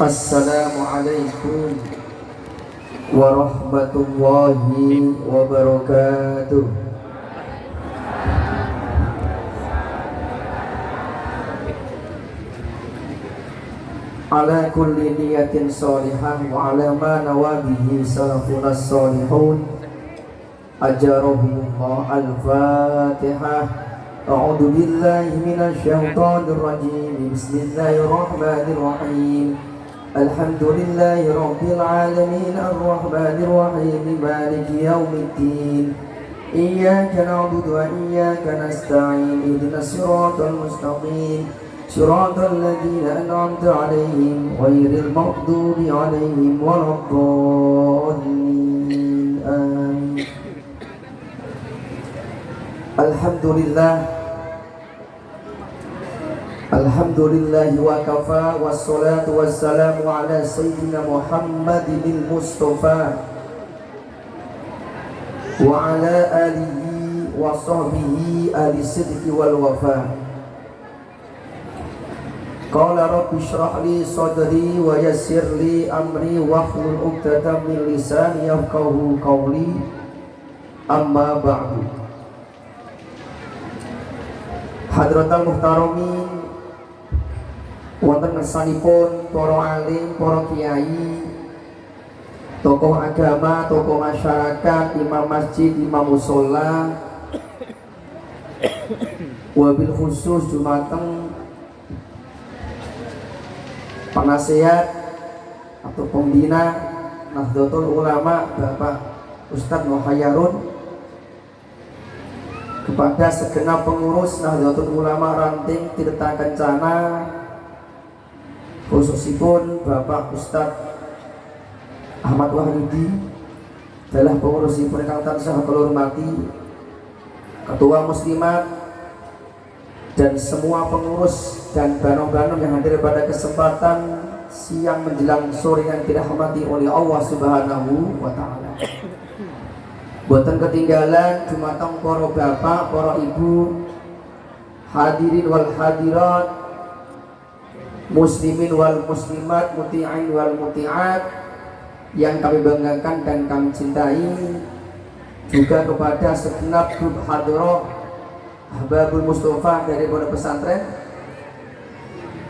Assalamualaikum warahmatullahi wabarakatuh. Ala kulli niyatin salihah wa ala ma nawabihi salafuna salihun ajarahumullah. Al-Fatihah. A'udzu billahi minasy syaithanir rajim. Bismillahirrahmanirrahim. Alhamdulillahi rabbil alamin arrahmanir rahim maliki yaumiddin. Iyyaka na'budu wa iyyaka nasta'in ihdinas siratal mustaqim siratal ladzina an'amta 'alaihim ghairil maghdubi 'alaihim waladdallin. Amin. Alhamdulillahi wa kafa wassalatu wassalamu ala sayyidina Muhammadinil Mustafa wa ala alihi wa sahbihi ahli sidqi wal wafa. Qala rabbi shrah li sadri wa yassir li amri wahlul 'uqdatam min lisani yafqahu qawli. Amma ba'du. Hadratal muhtaramin, wonten ngersanipun para alim, para kiai, tokoh agama, tokoh masyarakat, imam masjid, imam mushola, wabil khusus jumateng penasehat atau pembina Nahdlatul Ulama Bapak Ustadz Muhayyarun, kepada segenap pengurus Nahdlatul Ulama Ranting Tirta Kencana, khususipun Bapak Ustadz Ahmad Wahyudi adalah pengurusipun ingkang tansah kula hormati, ketua muslimat dan semua pengurus dan banom-banom yang hadir pada kesempatan siang menjelang sore yang dirahmati oleh Allah Subhanahu wa taala. Boten ketinggalan jumateng para bapak, para ibu, hadirin wal hadirat, muslimin wal muslimat, muti'in wal muti'at yang kami banggakan dan kami cintai, juga kepada segenap grup hadirah Ahbabul Mustafa dari pondok pesantren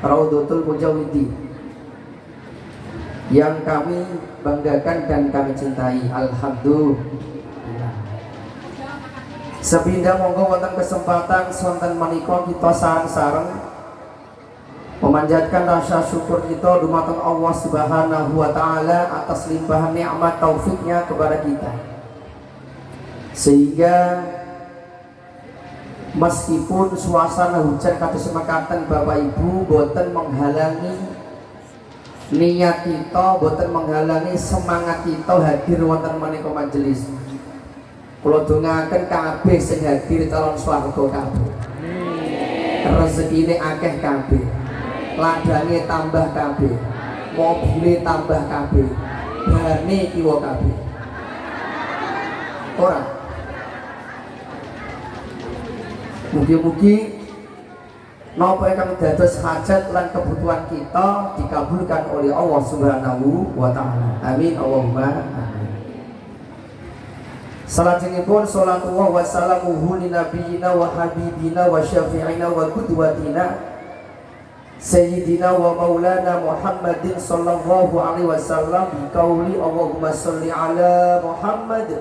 Raudhatul Mujawidin yang kami banggakan dan kami cintai. Alhamdulillah. Sepindah monggo wonten kesempatan sonten menika kita sareng-sareng memanjatkan rasa syukur kita dumateng Allah Subhanahu wa taala atas limpahan nikmat taufiknya kepada kita, sehingga meskipun suasana hujan kados mekaten Bapak Ibu boten menghalangi niat kita, boten menghalangi semangat kita hadir wonten menika majelis. Kula dongaken kabeh sing hadir calon swarga kabeh. Rezekine akeh kabeh. Ladhange tambah kabeh. Mobile tambah kabeh. Bane kiwa kabeh. Ora. Mugi-mugi napa ingkang dados hajat lan kebutuhan kita dikabulkan oleh Allah Subhanahu wa taala. Amin Allahumma amin. Salajengipun salatullah wa salamuhu li nabiyina wa habibina wa syafi'ina wa qudwatina sayyidina wa maulana Muhammadin sallallahu alaihi wasallam bi qauli Allahumma sholli ala Muhammad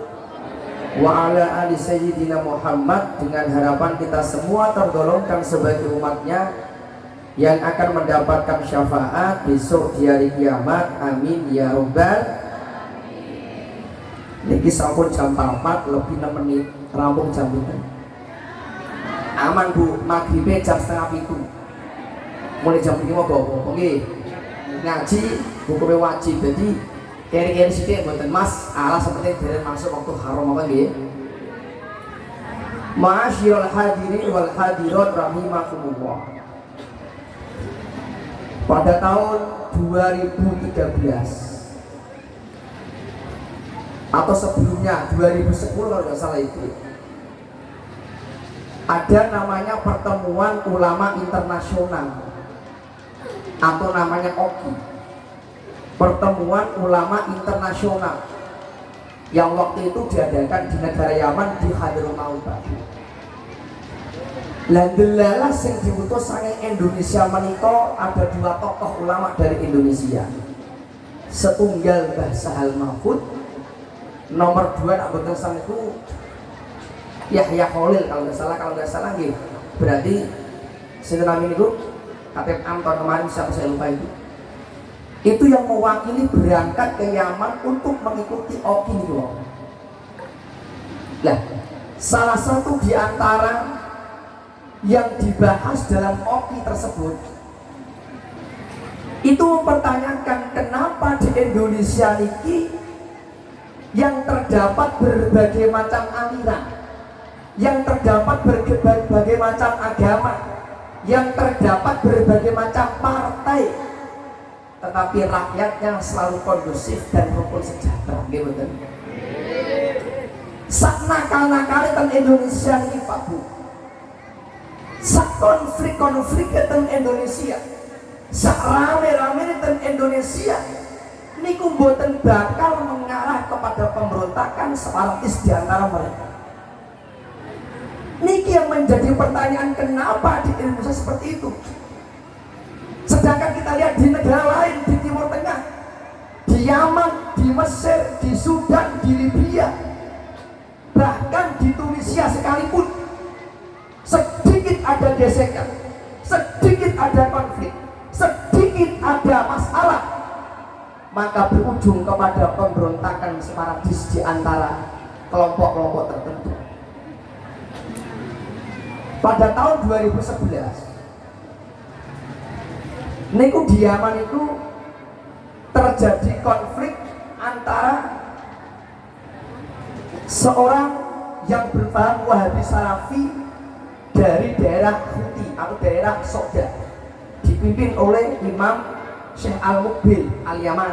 wa ala ali sayyidina Muhammad, dengan harapan kita semua tergolongkan sebagai umatnya yang akan mendapatkan syafaat besok di hari kiamat. Amin ya rabbal. Niki sampun jam 4 lebih 6 menit rampung jam itu. Aman Bu, maghribe jam 6:30. Mulai jam 5 kok nggih. Ngaji hukumnya wajib. Jadi keri-keri sithik mboten Mas, alas seperti dereng masuk waktu haram apa nggih. Ma'asyiral hadirin wal hadirat rahimakumullah. Pada tahun 2013 atau sebelumnya 2010 kalau nggak salah itu, ada namanya pertemuan ulama internasional atau namanya OKI. pertemuan ulama internasional yang waktu itu diadakan di negara Yaman di Hadramaut. Lan delalah sing diutus saking Indonesia menika ada dua tokoh ulama dari Indonesia. Setunggal Mbah Sahal Mahfud, nomor dua nak boten sang itu Yahya Khalil kalau nggak salah nggih. Berarti sinten namine niku Katib Am tahun kemarin siapa saya lupa itu. Itu yang mewakili berangkat ke Yaman untuk mengikuti Oki itu. Nah, salah satu di antara yang dibahas dalam Oki tersebut itu mempertanyakan kenapa di Indonesia ini yang terdapat berbagai macam aliran, yang terdapat berbagai macam agama, yang terdapat berbagai macam partai, tetapi rakyatnya selalu kondusif dan rukun sejahtera. Betul. Sak nakal-nakal teng Indonesia ini Pak Bu, sak konflik teng Indonesia, sak rame-rame teng Indonesia niku mboten bakal mengarah kepada pemberontakan separatis di antara mereka. Niki yang menjadi pertanyaan, kenapa di Indonesia seperti itu? Sedangkan kita lihat di negara lain di Timur Tengah, di Yaman, di Mesir, di Sudan, di Libya, bahkan di Tunisia sekalipun, sedikit ada gesekan, sedikit ada konflik, sedikit ada masalah, maka berujung kepada pemberontakan separatis di antara kelompok-kelompok tertentu. Pada tahun 2011 niku di Yaman itu terjadi konflik antara seorang yang berpaham Wahabi Salafi dari daerah Houthi atau daerah Soda, dipimpin oleh Imam Syekh Al-Muqbil Al-Yaman.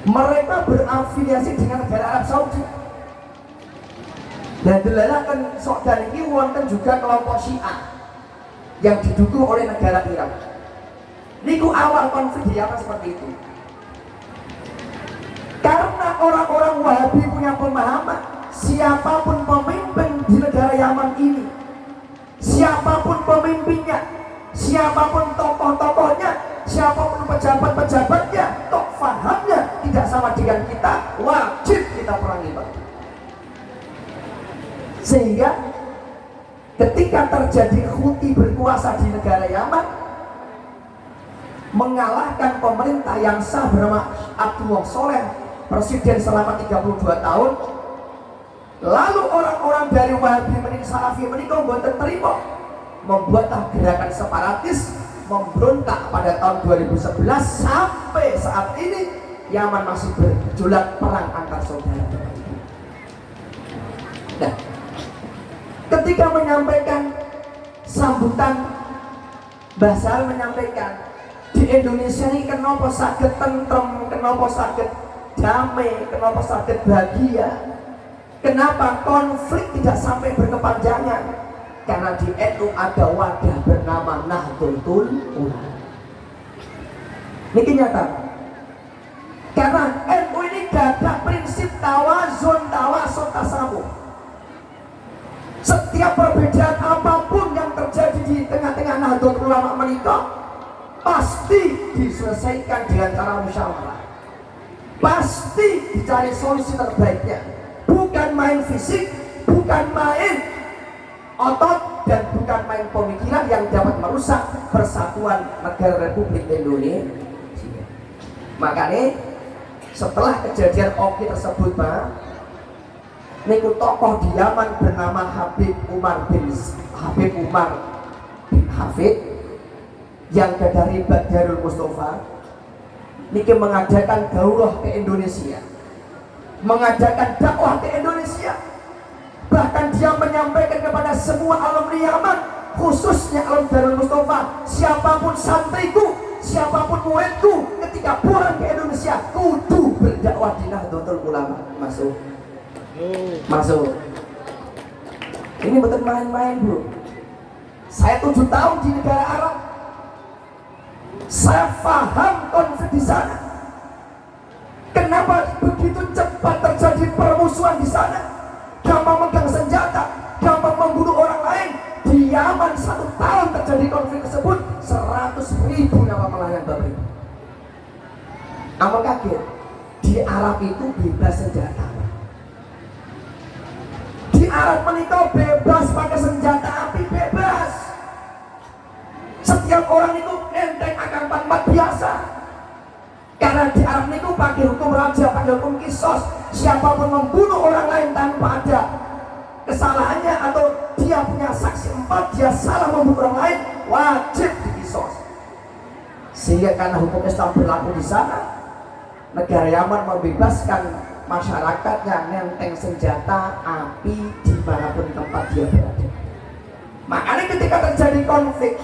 Mereka berafiliasi dengan negara Arab Saudi. Dan delalakan Soda ini wonten juga kelompok Syiah yang didukung oleh negara Irak. Niku awal konflik di Yaman seperti itu. Karena orang-orang Wahabi punya pemahaman, siapapun pemimpin di negara Yaman ini, siapapun pemimpinnya, siapapun tokoh-tokohnya, siapapun pejabat-pejabatnya, tok fahamnya tidak sama dengan kita, wajib kita perangi Pak. Sehingga ketika terjadi Houthi berkuasa di negara Yaman, mengalahkan pemerintah yang sah bernama Abdullah Soleh, presiden selama 32 tahun, lalu orang-orang dari Wahabi menik Salafi menikah boten terima, membuatlah gerakan separatis, memberontak pada tahun 2011 sampai saat ini Yaman masih bergejolak perang antar saudara. Nah, ketika menyampaikan sambutan, Mbah Sahal menyampaikan di Indonesia ini kenapa saged tentrem, kenapa saged damai, kenapa saged bahagia, kenapa konflik tidak sampai berkepanjangan? Karena di NU ada wadah bernama Nahdlatul Ulama. Ini nyata. Karena NU ini ada prinsip tawazun, tawasul, tasawuf. Setiap perbedaan apapun yang terjadi di tengah-tengah Nahdlatul Ulama menikah pasti diselesaikan dengan cara musyawarah. Pasti dicari solusi terbaiknya. Bukan main fisik, bukan main otot, dan bukan main pemikiran yang dapat merusak persatuan negara Republik Indonesia. Makanya setelah kejadian Oki tersebut Pak, niku tokoh di Yaman bernama Habib Umar bin Hafid yang dari Darul Mustafa niki mengadakan daurah ke Indonesia, mengadakan dakwah ke Indonesia. Bahkan dia menyampaikan kepada semua alumni Yaman, khususnya alumni Darul Mustafa, siapapun santriku, siapapun muridku, ketika pulang ke Indonesia kudu berdakwah di Nahdlatul Ulama. Masuk. Ini betul main-main bro. Saya 7 tahun di negara Arab. Saya paham konflik di sana. Kenapa begitu cepat terjadi permusuhan di sana? Gampang megang senjata, gampang membunuh orang lain. Di Yaman 1 tahun terjadi konflik tersebut, 100.000 nyawa melayang Bapak Ibu. Apa kaget? Di Arab itu bebas senjata. Di Arab menikah bebas pakai senjata api, bebas. Setiap orang itu enteng AK-44 biasa. Karena di Arab itu pakai hukum raja, pakai hukum kisos. Siapapun membunuh orang lain tanpa ada kesalahannya atau dia punya saksi 4, dia salah membunuh orang lain, wajib dikisos. Sehingga karena hukum Islam berlaku di sana, negara Yaman membebaskan masyarakatnya nenteng senjata api dimanapun tempat dia berada. Makanya ketika terjadi konflik,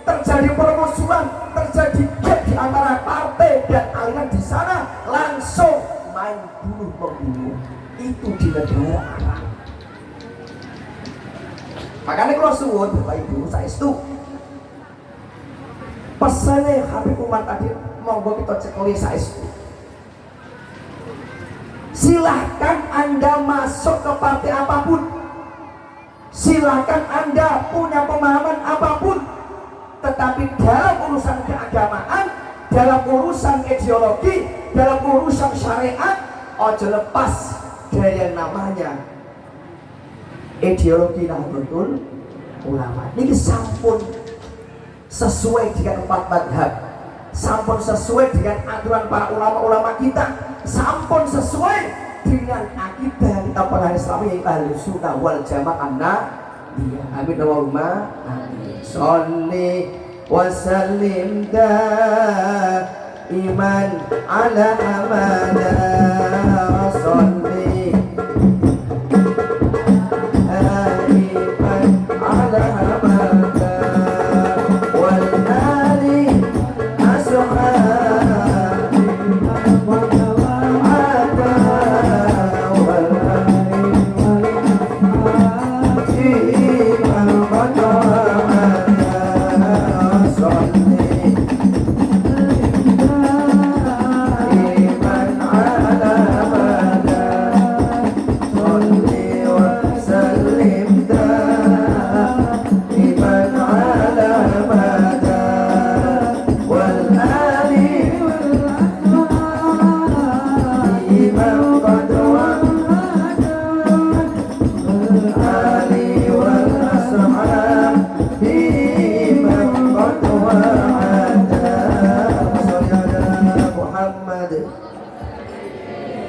terjadi permusuhan, terjadi gap di antara partai dan aliran di sana, langsung main bunuh membunuh. Itu di negara Arab. Makanya kalau suwun Bapak Ibu saya itu pesannya Habib Umar tadi, monggo kita cekoli saya itu. Silahkan Anda masuk ke partai apapun, silahkan Anda punya pemahaman apapun, tetapi dalam urusan keagamaan, dalam urusan ideologi, dalam urusan syariat, ojo lepas dari yang namanya ideologi Nahdlatul Ulama. Ini sampun sesuai dengan 4 madhab, sampun sesuai dengan aturan para ulama-ulama kita, sampun sesuai dengan akidah kita para Islam yang Ahlussunnah wal Jamaah. Dia amin Allahumma amin. Sholli wa sallim daiman ala amana sholli daiman ala amana wal ali ashabi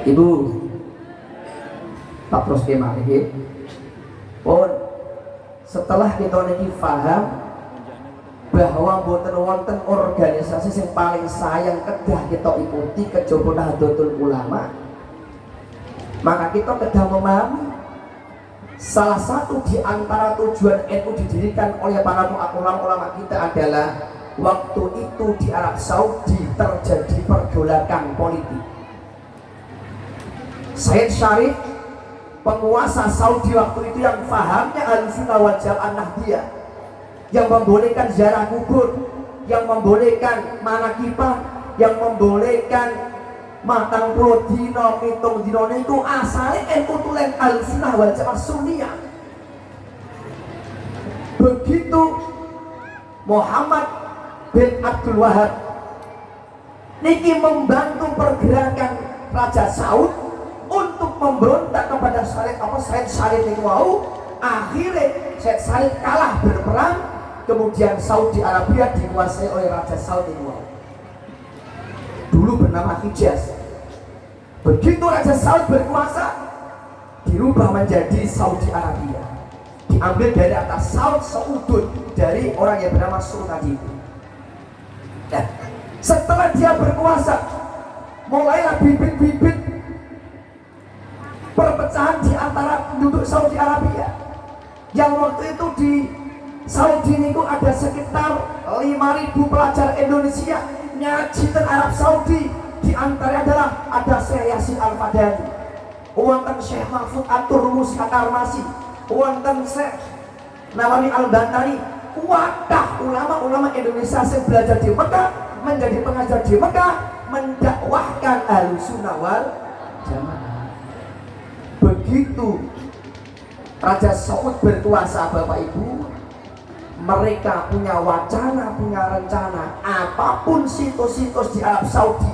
Ibu tak terus kemana pun setelah kita niki paham bahwa boten wonten organisasi yang paling sayang kedah kita ikuti kejaba Nahdlatul Ulama, maka kita kedah memahami salah satu di antara tujuan NU didirikan oleh para ulama kita adalah waktu itu di Arab Saudi terjadi pergolakan politik. Said Syarif, penguasa Saudi waktu itu yang fahamnya Ahlussunnah wal Jamaah Nahdliyah, yang membolehkan ziarah kubur, yang membolehkan manakibah, yang membolehkan matang puluh dino, pitung dino, itu asalnya NU tulen Ahlussunnah wal Jamaah Sunniyah. Begitu Muhammad bin Abdul Wahab niki membantu pergerakan Raja Saud untuk memberontak kepada Said Said yang mau, akhirnya Said Said kalah berperang, kemudian Saudi Arabia dikuasai oleh Raja Saud yang mau, dulu bernama Hijaz. Begitu Raja Saud berkuasa, dirubah menjadi Saudi Arabia, diambil dari atas Saud seudut dari orang yang bernama Sultan tadi itu. Dan setelah dia berkuasa, mulailah bibit-bibit perpecahan di antara penduduk Saudi Arabia, yang waktu itu di Saudi ini ada sekitar 5.000 pelajar Indonesia ngaji di Arab Saudi. Di antaranya adalah ada Syekh Yasin Al-Fadani, wonten Syekh Mahfud At-Turmusi At-Tarmasi, wonten Syekh Nawawi Al-Bantani, wadah ulama-ulama Indonesia yang belajar di Mekah, menjadi pengajar di Mekah, mendakwahkan Ahlussunnah wal Jamaah. Begitu Raja Saud berkuasa, Bapak Ibu, mereka punya wacana, punya rencana, apapun situs-situs di Arab Saudi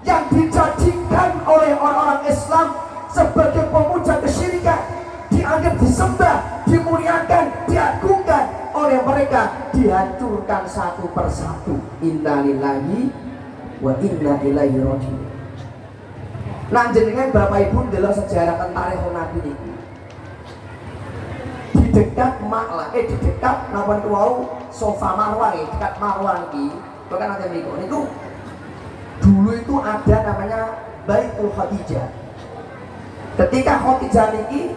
yang dijadikan oleh orang-orang Islam sebagai pemuja kesyirikan, dianggap disembah, dimuliakan, diagungkan oleh mereka, dihancurkan satu persatu. Inna lillahi wa inna ilaihi raji'un. Nah, jenengan Bapak Ibu adalah sejarah tentara Nabi ini. Di dekat di dekat napa niku sofa Marwah, dekat Marwah iki, itu kan ada niku. Itu dulu itu ada namanya Baitul Khadijah. Ketika Khadijah niki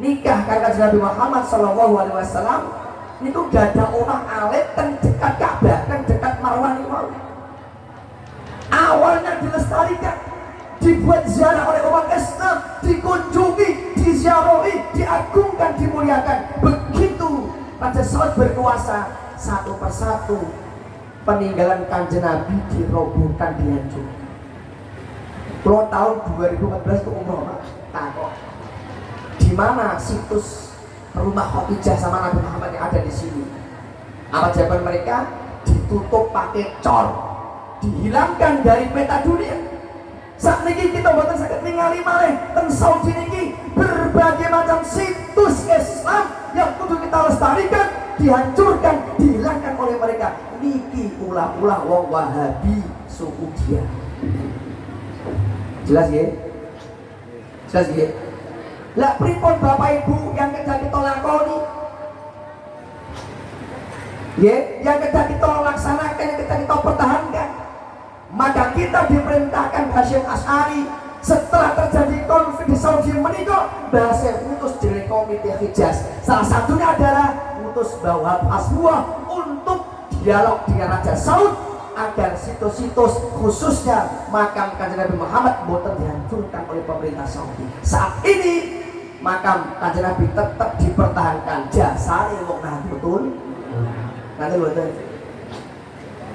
nikah karo Nabi Muhammad sallallahu alaihi wasallam, niku gak ada orang alit teng dekat Ka'bah, teng dekat Marwah niku. Awalnya dilestarikan, dibuat ziarah oleh umat Islam, dikunjungi, diziarahi, diagungkan, dimuliakan. Begitu Raja Saud berkuasa, satu persatu peninggalan Kanjeng Nabi dirobohkan, dihancurkan. Kalau tahun 2014 itu umroh, Pak. Takut. Di mana situs rumah Khadijah sama Nabi Muhammad yang ada di sini? Apa jawaban mereka? Ditutup pakai cor, dihilangkan dari peta dunia. Saat ini kita buatan sakit ningali malih teng Saudi niki berbagai macam situs Islam yang kudu kita lestarikan, dihancurkan, dihilangkan oleh mereka. Niki ulah-ulah wong Wahabi Saudi. Jelas ya? Jelas ya? Lah pripun Bapak Ibu yang kerja kita lakoni? Ya, yang kerja kita laksanakan, yang kerja kita pertahankan. Maka kita diperintahkan Hasyim Asy'ari setelah terjadi konflik di Saudi menikah, bahasa utus dari Komite Hijaz. Salah satunya adalah utus Wahab Hasbuah untuk dialog dengan Raja Saud agar situs-situs khususnya makam Kanjeng Nabi Muhammad boten dihancurkan oleh pemerintah Saudi. Saat ini makam Kanjeng Nabi tetap dipertahankan. Jasane wong betul. Nanti boten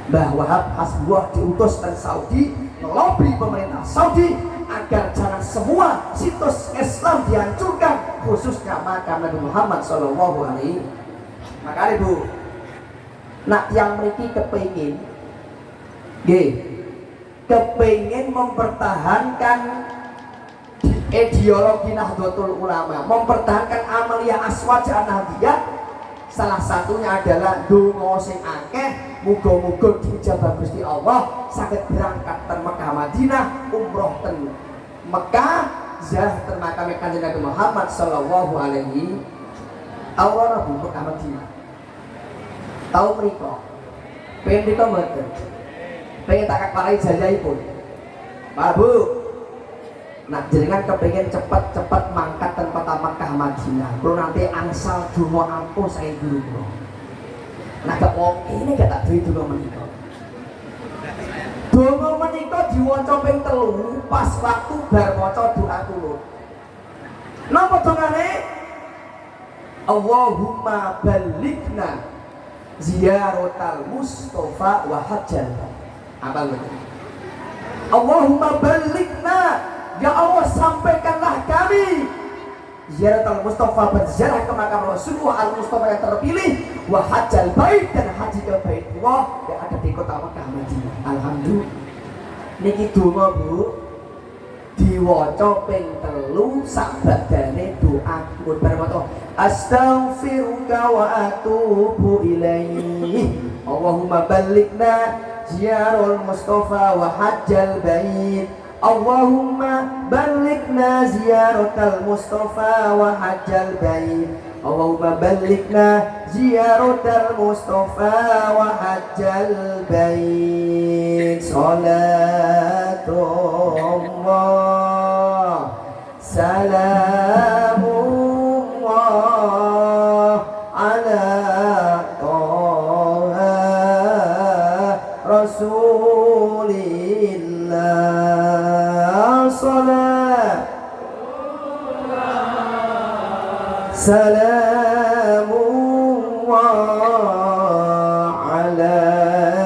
Mbah Wahab Hasbuah diutus ke Saudi melobi pemerintah Saudi agar jangan semua situs Islam dihancurkan, khususnya makam Nabi Muhammad sallallahu alaihi wasallam. Makanya Bu, nak yang mriki kepingin mempertahankan ideologi Nahdlatul Ulama, mempertahankan amaliyah Aswajah Nahdiyah. Salah satunya adalah donga sing akeh, muga-muga dijabah Gusti Allah saged berangkat ten Mekah Madinah, umroh ten Mekah, ziarah ten makam Kanjeng Nabi Muhammad sallallahu alaihi wasallam. Mekah Madinah. Tahu mriko? Pengen mriko mboten? Pengen tak parai jajahipun. Pak Bu, nah jenengan kepengen cepat-cepat mangkat ten kota Mekah Madinah. Kalau nanti angsal donga ampuh saya dulu bro. Nah gak wong ini gak tak duwe donga menika. Donga menika diwaca ping 3 pas waktu bar maca doa kulun. Napa dongane? Allahumma balighna ziyaratal Mustafa wa hajjal. Apa itu? Allahumma balighna, ya Allah sampaikanlah kami ziaratul Mustafa, berziarah ke makam Rasulullah al-Mustafa yang terpilih, wa hajjal bait, dan haji ke Baitullah yang ada di kota Mekah Madinah. Alhamdulillah. Niki donga Bu diwaca ping 3 sakbadane doa kulun bareng astaghfiruka wa atubu ilaihi. Allahumma balighna ziyarul Mustafa wa hajjal bait. Allahumma balighna ziyaratal Mustafa wa hajjal bait. Allahumma balighna ziyaratal Mustafa wa hajjal bait. Salatullah salamullah ala Taha Rasulillah. Salat salamullah ala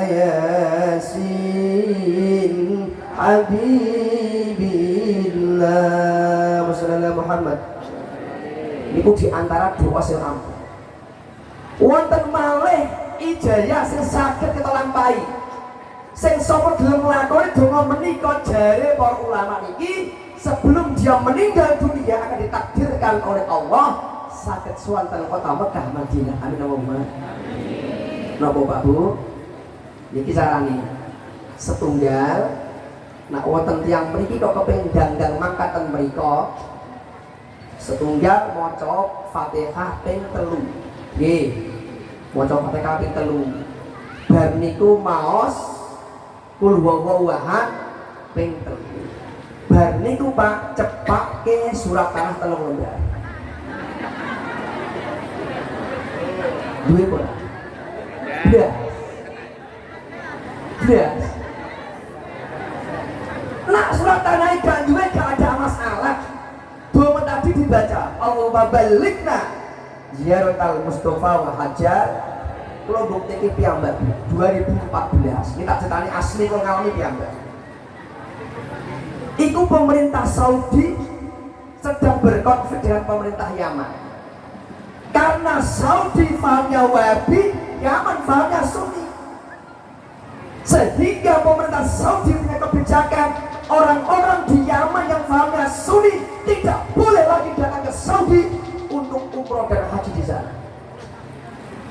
yasin habibillah wasallallahu Muhammad. Iku diantara doa sing ampuh. Wonten malih ijazah sing saged kita lampahi. Sing sapa gelem nglakoni donga menika jare para ulama niki sebelum dia meninggal dunia akan ditakdirkan oleh Allah saged suwanten kota Mekah Madinah. Amin Allahumma. Napa Pak Bu? Niki carane setunggal nak wonten tiyang mriki kok kepengin ndang mangkaten mriku setunggal maca Fatihah ping 3. Nggih. Maca Fatihah ping 3. Bar niku maos Kul huwallahu ahad ping 3. Bar niku Pak cepake surat Tanah 3 lembar. Duwe apa? Blas. Blas. Nak surat Tanah gak duwe gak ada masalah. Doa tadi dibaca Allahumma balighna ziyaratal Mustafa wa hajar. Kalau bukti piyambak 2014 kita ceritanya asli kalau ngalami piyambak. Iku pemerintah Saudi sedang berkonflik dengan pemerintah Yaman. Karena Saudi fahamnya Wahabi, Yaman fahamnya Sunni. Sehingga pemerintah Saudi punya kebijakan orang-orang di Yaman yang fahamnya Sunni tidak boleh lagi datang ke Saudi untuk umroh dan haji di sana.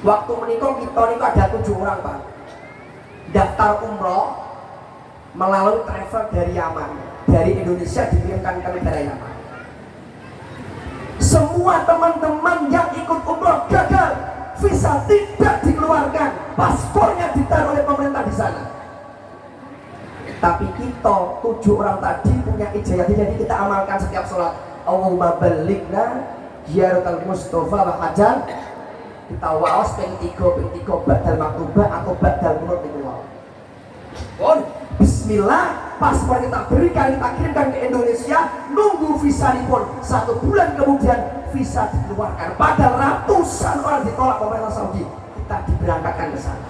Waktu menikah kita ini ada 7 orang Pak daftar umroh melalui travel dari Yaman, dari Indonesia dikirimkan ke negara Yaman. Semua teman-teman yang ikut umroh gagal, visa tidak dikeluarkan, paspornya ditaruh oleh pemerintah di sana. Tapi kita 7 orang tadi punya ijazah, jadi kita amalkan setiap sholat Allahumma balighna ziyaratal Mustafa wa hajar. Kita waos ping 3 badal maktubah atau badal menurut itu waos. Pun bismillah, paspor kita berikan, kita kirimkan ke Indonesia, nunggu visa pun 1 bulan kemudian visa dikeluarkan. Padahal ratusan orang ditolak pemerintah Saudi, kita diberangkatkan ke sana.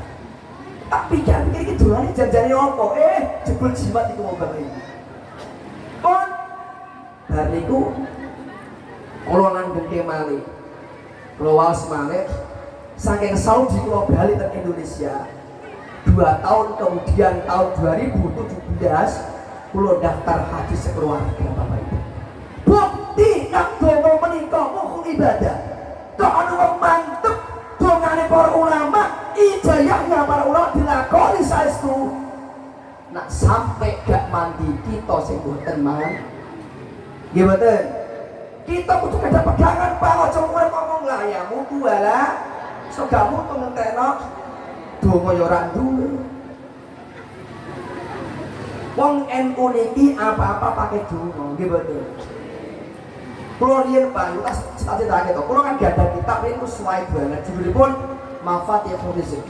Tapi kan pikir iki dolane janjane opo? Jebul jimat iku wong bapak iki. Pun bar niku kula nanggeng malih. Kula waos malih saking Saudi kula bali ke Indonesia. 2 tahun kemudian tahun 2017 kula daftar haji sekeluarga Bapak Ibu. Bukti nek donga menika mung ibadah. Kok ana wong mantep dongane para ulama, ijazahnya para ulama dilakoni saestu. Nak sampai gak mandi kita sing mboten man. Nggih mboten. Kita butuh ada pegangan Pak, aja ngomong lah ya mutu wala. So gak mutu ngentekno donga ya ora duwe. Wong NU niki apa-apa pakai donga, nggih mboten. Kulo riyen Pak, kita cita-citake to. Kulo kan gak ada kitab niku suwai banget judulipun Mafatihul Rizq.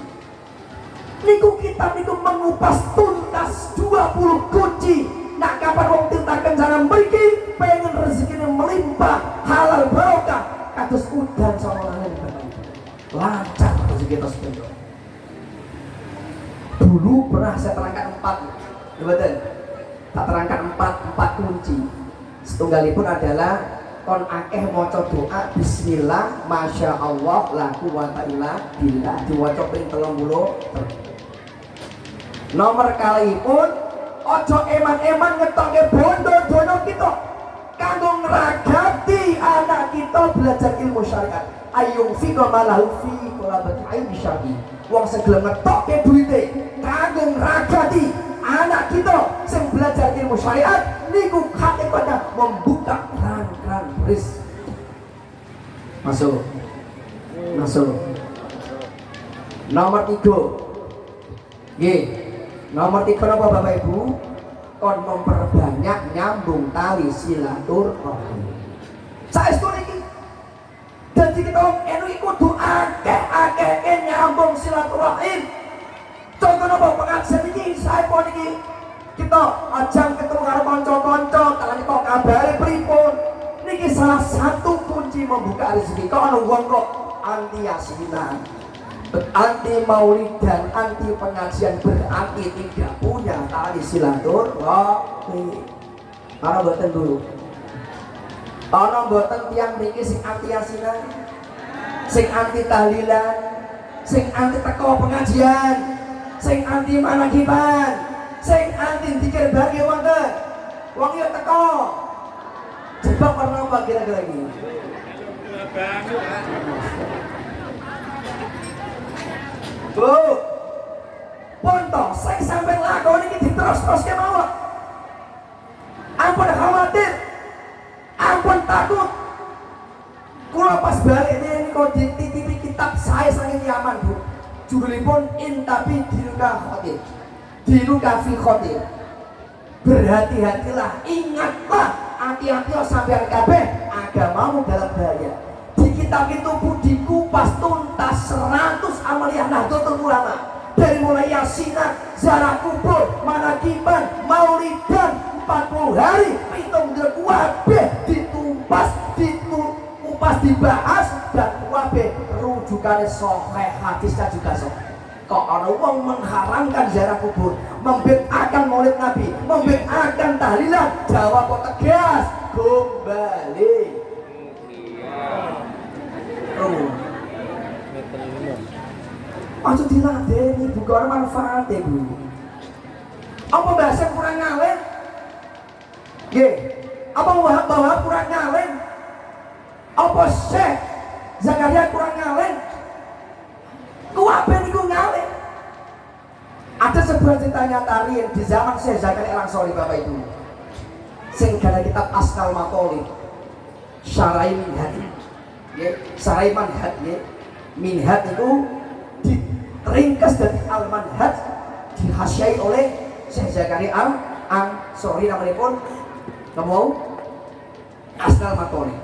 Niku kitab niku mengupas tuntas 20 kunci. Nak kapan wong tintaken jangan mriki pengen rezekine melimpah, halal barokah, kados udan sawanane Bapak. Lancar rezeki kita sedaya. Dulu pernah saya terangkan 4, betul? Tak terangkan 4 kunci. Setunggalipun adalah kon akeh maca doa bismillah masya Allah la quwata illa billah diwaca ping 30. Nomor kalipun ojo eman-eman ngetoke bondo dono kita kanggo ngragati anak kita belajar ilmu syariat. Ayung fika malahu fi qalabati ilmi syar'i. Wong sing gelem ngetoke duite kanggo ngragati anak kita sing belajar ilmu syariat niku hakikatnya membuka keran-keran rezeki. Masuk. Nomor 3. Nggih. Nomor 3 apa Bapak Ibu? Kon memperbanyak nyambung tali silaturahmi. Saestu niki. Dadi kita enu iku kudu akeh-akeh nyambung silaturahim. Contoh apa pengajian iki saipun iki. Kita ajang ketemu karo kanca-kanca, kalane kok kabare pripun. Niki salah satu kunci membuka rezeki. Kok ana wong kok anti yasinan. anti maulid dan anti pengajian berarti tidak punya tali silaturahmi. Ana mboten dulu. Ana mboten tiyang mriki sing anti asinan, sing anti tahlilan, sing anti teko pengajian, sing anti manakiban, sing anti dikir bagi wonten. Wong yo teko. Jebak warna apa kira-kira iki? Bu, ponto, saya sampai lakon ini diterus-terusnya mawon. Ampun khawatir, ampun takut. Kula pas balik ini kok dititipi kitab saya saking Yaman, Bu. Judulipun Intabi Dinuka Khotir, Dinuka fi Khotir. Berhati-hatilah, ingatlah, hati-hati sampai kabeh agamamu dalam bahaya. Di kitab itu Bu dikupas tuntas 100 amaliyah Nahdlatul Ulama, dari mulai Yasinat, Ziarah kubur, manakiban, maulidan, 40 hari, pitung kabeh ditumpas, dikupas, dibahas, dan kabeh rujukannya sahih, hadisnya juga sahih. Kok ana wong mengharamkan ziarah kubur, membid'ahkan maulid Nabi, membid'ahkan tahlilan, jawab kok tegas, kembali. Maksud diladeni bukan manfaatnya, Bu. Apa bahasa kurang ngalim? Nggih. Apa bahwa kurang ngalim? Apa Syekh Zakaria kurang ngalim? Kuwabe niku ngalim. Ada sebuah cerita nyata riyen di zaman Syekh Zakaria Al-Ansori Bapak Ibu. Sing gara kitab Asnal Matolib, Syara'i Minhaj. Nggih, Syara'i Manhaj nggih. Minhaj itu diringkas dari Al-Manhaj, dihasyai oleh Syekh Zakaria Al-Ansori namanya pun ngomong Asnal Matolib.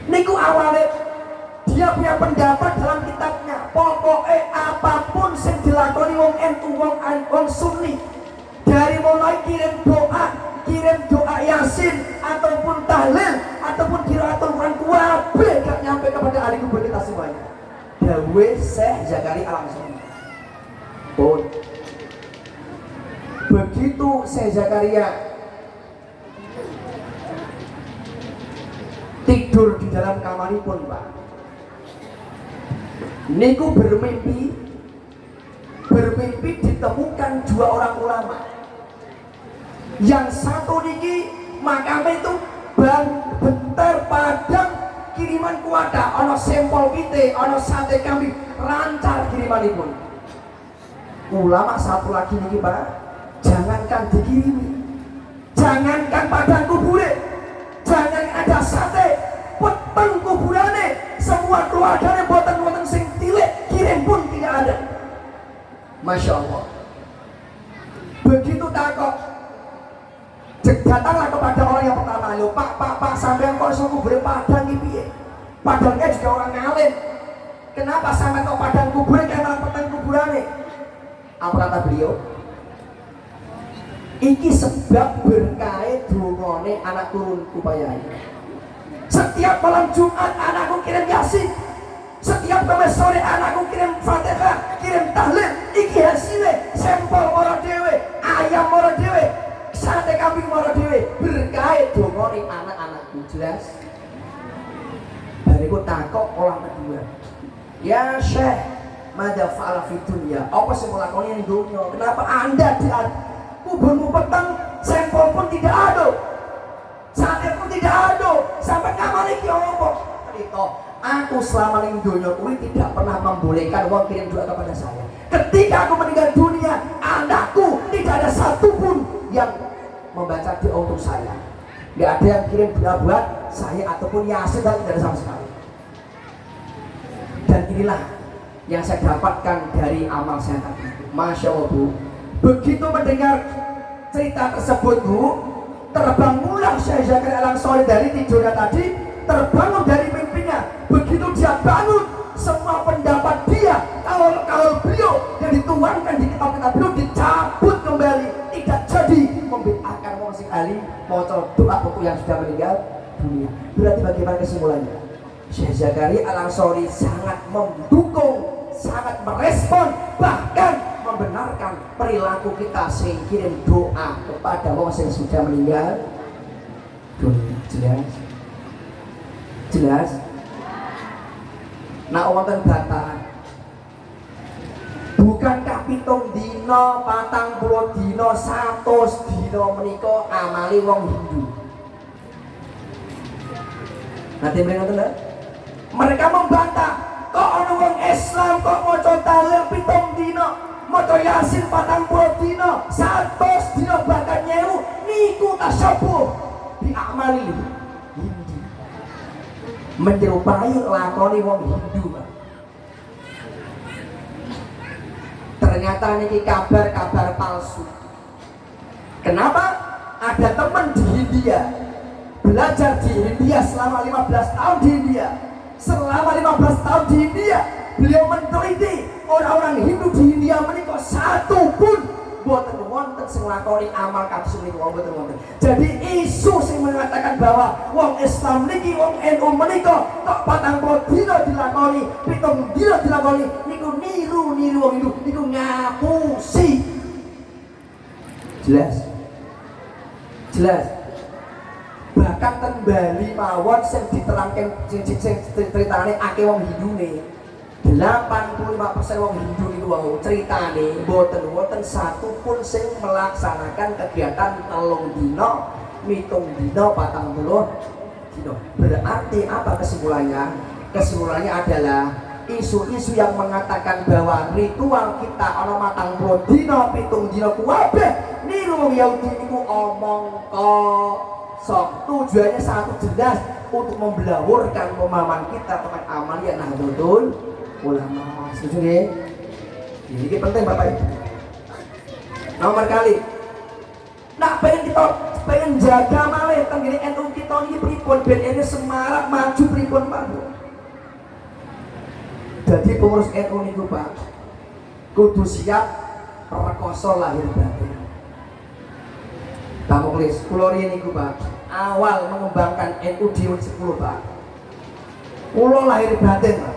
Niku awalnya dia punya pendapat dalam kitabnya, pokoknya apapun yang dilakoni wong NU, wong Sunni, dari mulai kirim doa Yasin ataupun tahlil ataupun qiraatul Quran kabeh gak nyampe kepada ahli kubur kita semuanya. Dawe Syekh Zakaria Al-Ansori. Begitu Syekh Zakaria tidur di dalam kamaripun, Pak, niku bermimpi ditemukan 2 orang ulama. Yang satu niki makamnya itu bentar padang kiriman kuada, ono sempol pite, ono sate kambing, rancar kirimanipun. Ulama satu lagi niki, Pak, jangankan dikirimi, jangankan padang kubure, jangan ada sate, peteng kuburane, semua keluarganya boten sing tilik, kirim pun tidak ada. Masya Allah. Begitu takut, datanglah kepada orang yang pertama. Loh, Pak, sampean kok iso kubure padang iki piye? Padangnya juga orang ngalim. Kenapa sampean kok padang kubure kayak malah peteng kuburane? Apa kata beliau? Iki sebab berkait dungane anak turun kupayai. Setiap malam Jumat anakku kirim Yasin, setiap Kamis sore anakku kirim Fatihah, kirim tahlil. Iki hasilnya sampel moro dhewe, ayam moro dhewe, sate kambing moro dhewe, berkait dongane anak-anakku. Jelas. Bariku takok orang kedua, ya Syekh, madza fa'ala fid dunya, apa sing nglakoni ning donya? Kenapa Anda di kuburmu peteng, sampel pun tidak ada, sate pun tidak ada, sampai kamar iki apa? Cerita, aku selama ning donya kuwi tidak pernah membolehkan wong kirim doa kepada saya. Ketika aku meninggal dunia, anakku tidak ada satupun yang membaca doa untuk saya. Tidak ada yang kirim doa buat saya ataupun Yasin, tidak ada sama sekali. Dan inilah yang saya dapatkan dari amal saya tadi. Masya Allah, Bu. Begitu mendengar cerita tersebut, Bu, terbangunlah Syekh Zakaria Al-Ansori dari tidurnya tadi, terbangun dari mimpinya. Begitu dia bangun, semua pendapat dia, kalau beliau yang dituangkan di kitab-kitab beliau dicabut kembali, tidak jadi membid'ahkan wong sing ahli maca doa untuk yang sudah meninggal dunia. Berarti bagaimana kesimpulannya? Syekh Zakaria Al-Ansori sangat mendukung, sangat merespon, bahkan membenarkan perilaku kita sing kirim doa kepada orang yang sudah meninggal dunia. Jelas? Nah, wonten batahan. Bukankah pitung dina, 40 dina, 100 dina menika amali wong Hindu? Nanti mereka membantah, kok ana wong Islam kok maca tahlil pitung dina, maca Yasin 40 dina, 100 dina bahkan nyewu niku tasyabuh bi amali Hindu. Menyerupai lakoni wong Hindu. Ternyata niki kabar palsu. Kenapa? Ada teman di India, belajar di India selama 15 tahun di India. Selama 15 tahun di India, beliau meneliti orang-orang Hindu di India menika satu pun boten wonten sing nglakoni amal kados menika boten wonten. Jadi isu sing mengatakan bahwa wong Islam niki wong NU menika kok 40 dina dilakoni, 7 dina dilakoni niku niru wong Hindu niku ngapusi. Jelas. Bahkan ten Bali mawon sing diterangkan sing ceritane akeh wong Hindune. 85% wong Hindu niku wau ceritane mboten wonten satu pun sing melaksanakan kegiatan 3 dina, 7 dina, 40 dina. Berarti apa kesimpulannya? Kesimpulannya adalah isu-isu yang mengatakan bahwa ritual kita ana 40 dina, 7 dina kuwabeh niru wong Yahudi niku omong kosong. Tujuannya satu jelas, untuk membelawurkan pemahaman kita tentang amalia Nahdlatul Ulama. Setuju nggih? Ini penting Bapak Ibu. Nomor kali. Nah, pengen jaga malih teng ngene NU kita niki pripun ben ini semarak maju pripun Pak. Jadi pengurus NU niku Pak kudu siap rekoso lahir batin. Pak Muklis, kula riyen niku Pak, awal mengembangkan NU di 10 Pak. Kula lahir batin Pak.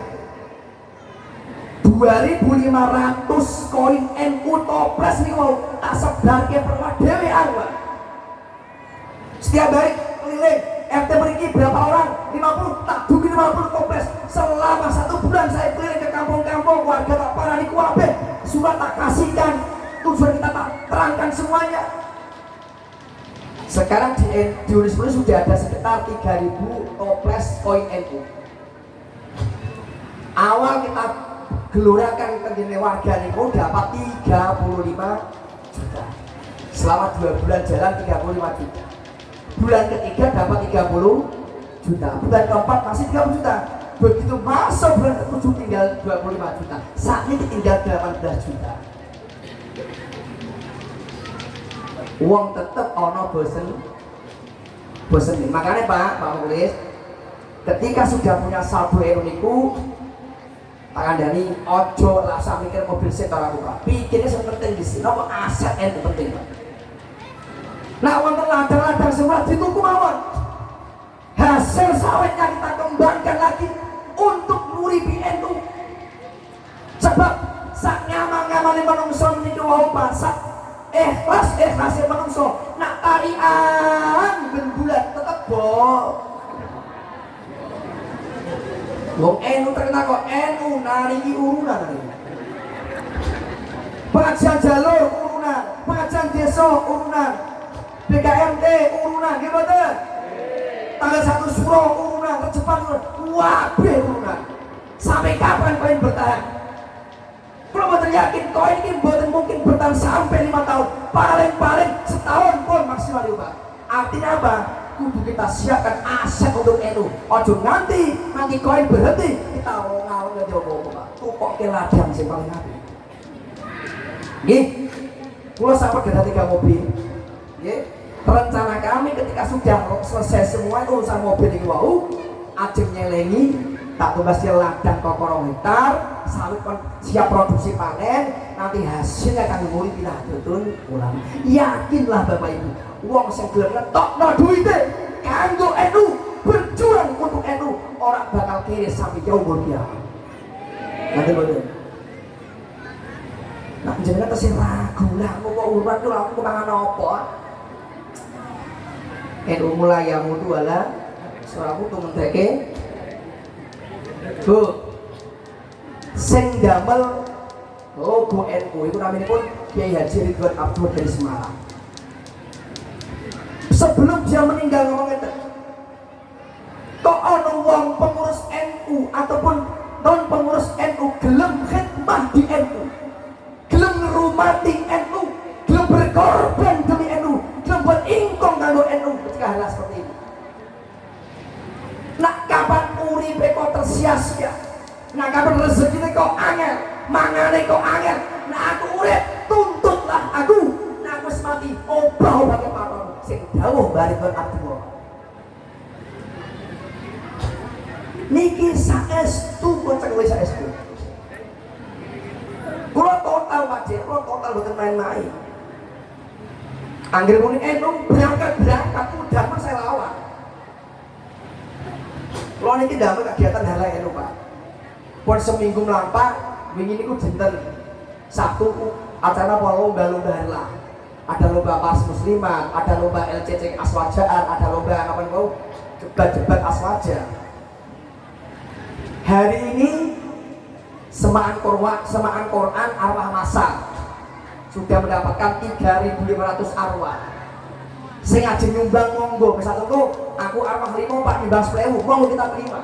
2.500 koin NU toples nih mau tak sebarke perwa dhewean Pak. Setiap hari keliling RT mriki berapa orang? 50, tak dugi 50 toples. Selama 1 bulan saya keliling ke kampung-kampung, warga tak parani kuwabe, surat tak kasihkan, tujuan kita tak terangkan semuanya. Sekarang di Unismul sudah ada sekitar 3.000 toples koin NU. Awal kita gelurakan penjene warga niku dapat 35 juta. Selama 2 bulan jalan 35 juta. Bulan ketiga dapat 30 juta. Bulan keempat masih 30 juta. Begitu masuk bulan ke-7 tinggal 25 juta. Saat ini tinggal 18 juta. Uang tetap ono bosen. Makanya Pak Mulis, ketika sudah punya saldo niku tak kandhani ojo rasa mikir mobil setor aku Pak. Pikirnya sing penting di sini apa aset yang penting Pak. Nah, wonten ladang-ladang semua dituku mawon. Hasil sawitnya kita kembangkan lagi untuk nguripi NU. Sebab sak nyaman-nyamane manungsa menika wau pasak ikhlas manungsa. Nak tarian ben bulat tetep bol. Wong NU terkenal kok NU nariki urunan. Pengajian jalur urunan, pengajian desa urunan, BKMT urunan, nggih mboten? Tanggal 1 Suro urunan, tercepat wabeh urunan. Sampai kapan koin bertahan? Kalau mboten yakin koin ini mboten mungkin bertahan sampai 5 tahun, paling setahun pun maksimal Pak. Artinya apa? Kudu kita siapkan aset untuk NU. Ojo nanti koin berhenti kita ngawang njowo Pak. Tukoke ladang sing paling apik. Nggih. Kula sampe ada 3 mobil. Nggih. Rencana kami ketika sudah selesai semua urusan mobil iki wau, ajeng nyelengi tak tumbas ladang kokoro hektar, sawit siap produksi panen, nanti hasilnya akan nguri Nahdlatul Ulama. Yakinlah Bapak Ibu, wong sing gelem ngetokno duite kanggo NU, berjuang untuk NU, orang bakal kiri sampai jauh kiamat. Nanti betul. Nah jenengan terus ragu lah, kok urban tuh aku mangan apa? NU mulai yang mutu ala suaraku tuh menteke. Bu, sing damel logo NU itu namanya pun Kiai Haji Ridwan Abdul dari Semarang. Sebelum dia meninggal ngomong itu, kok ono wong pengurus NU ataupun non pengurus NU gelem khidmah di NU, gelem ngrumati NU, gelem berkorban demi NU, gelem beringkong kanggo NU ketika hal seperti ini. Nak kapan uripe kok tersia-sia, nak kapan rezekine kok angel, mangane kok angel, nak aku urip tuntutlah aku, nak aku mati obah bagi paton sing dawuh Baridwan Abdullah. Niki saestu bocah kowe saestu. Kula total Pak Jen, kula total boten main-main. Anggere muni berangkat udah pun saya lawan. Kula niki damel kegiatan hal lain Pak. Pun seminggu melampah, wingi niku dinten Sabtu acara lomba-lomba hala. Ada lomba pas muslimat, ada lomba LCC aswajaan, ada lomba apa mau jebat-jebat aswaja. Hari ini semaan Quran arwah masal sudah mendapatkan 3.500 arwah. Sing ajeng nyumbang monggo, misalnya aku arwah 5 Pak nyumbang 10.000, monggo kita terima.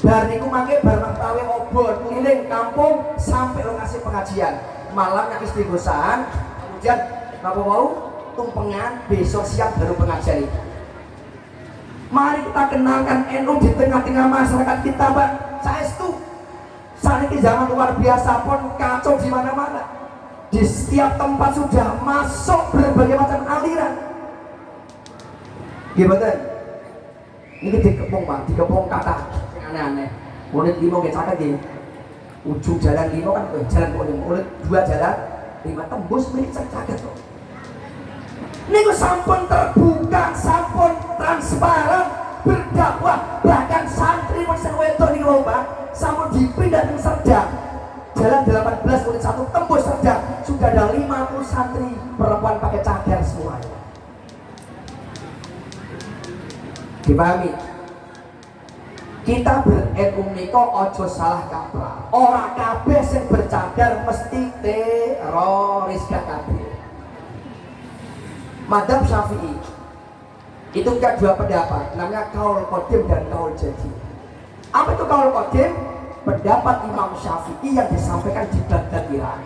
Bar niku mangke bar tawe obor keliling kampung sampai lokasi pengajian. Malam yang istighosahan, kemudian napa mau tumpengan, besok siang baru pengajian itu. Mari kita kenalkan NU di tengah-tengah masyarakat kita, Pak. Saestu. Saat ini zaman luar biasa pun kacau di mana-mana. Di setiap tempat sudah masuk berbagai macam aliran. Gimana? Ini dikepung Pak, dikepung kata aneh-aneh. Murid 5 nggih caket nggih. Ujung jalan 5 kan jalan murid 2 jalan 5 tembus mriki caket kok. Niku sampun terbuka, sampun transparan, berdakwah, bahkan santri sing wedok niku lho Pak, sampun dipindah ke Serdang. Jalan 18 murid 1 tembus Serdang, sudah ada 50 santri perempuan pakai cadar semuanya. Dipahami? Kita ber-NU menika ojo salah kaprah. Ora kabeh sing bercadar mesti teroris kabeh. Madzhab Syafi'i itu ada 2 pendapat, namanya kaul qadim dan kaul jadi. Apa itu kaul qadim? Pendapat Imam Syafi'i yang disampaikan di Baghdad Iran.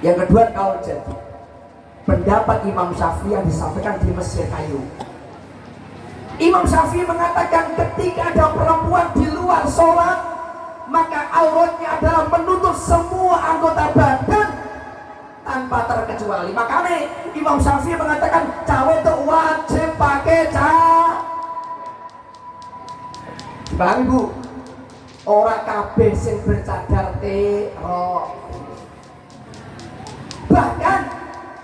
Yang kedua kaul jadi, pendapat Imam Syafi'i yang disampaikan di Mesir Kairo. Imam Syafi'i mengatakan ketika ada perempuan di luar sholat, maka auratnya adalah menutup semua anggota badan tanpa terkecuali. Makanya Imam Syafi'i mengatakan cawe itu wajib pakai Bang Bu, orang kabeh sing bercadar teror. Bahkan